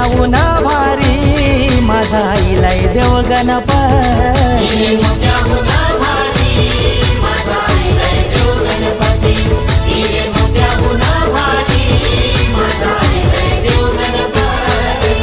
मोत्याहून भारी माझा आईलाय देव गणपती। मोत्याहून भारी माझा आईलाय देव गणपती। मोत्याहून भारी माझा आईलाय देव गणपती।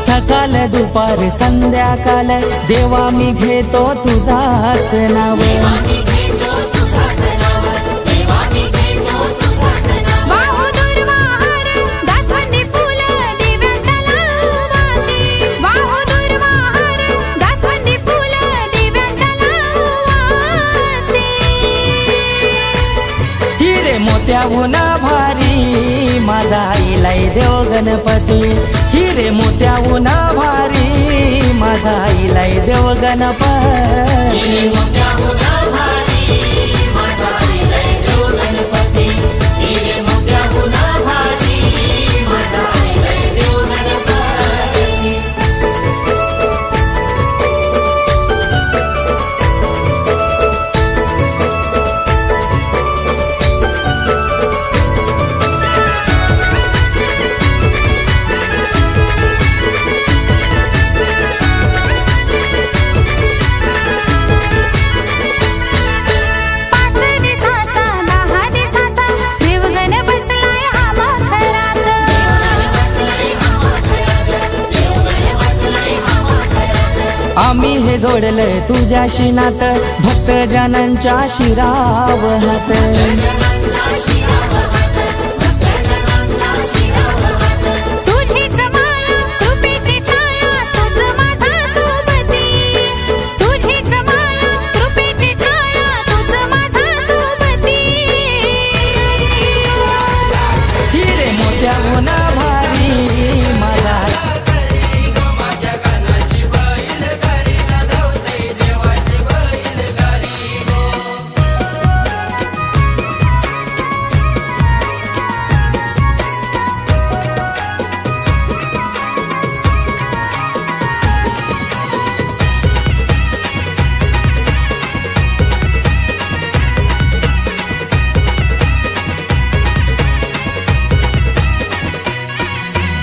सकाळ दुपार संध्याकाळ देवा मी घेतो तुझाच नाव। हिरे मोत्याहून भारी माझा आईलाय देव गणपती। हिरे मोत्याहून भारी माझा आईलाय देव गणपती। मोत्याहून भारी माझा आईलाय देव गणपती। मोत्याहून भारी माझा आईलाय देव गणपती। आम्ही हे जोडलंय तुझ्याशी नातं भक्त जनांच्या शिराव हात। तुझीच माया कृपेची छाया तुझ माझा सोबती। तुझीच माया कृपेची छाया तुझ माझा सोबती। हिरे मोत्याहून भारी माझा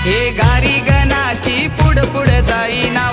हे गारी गणाची पुढ पुढ जाईना।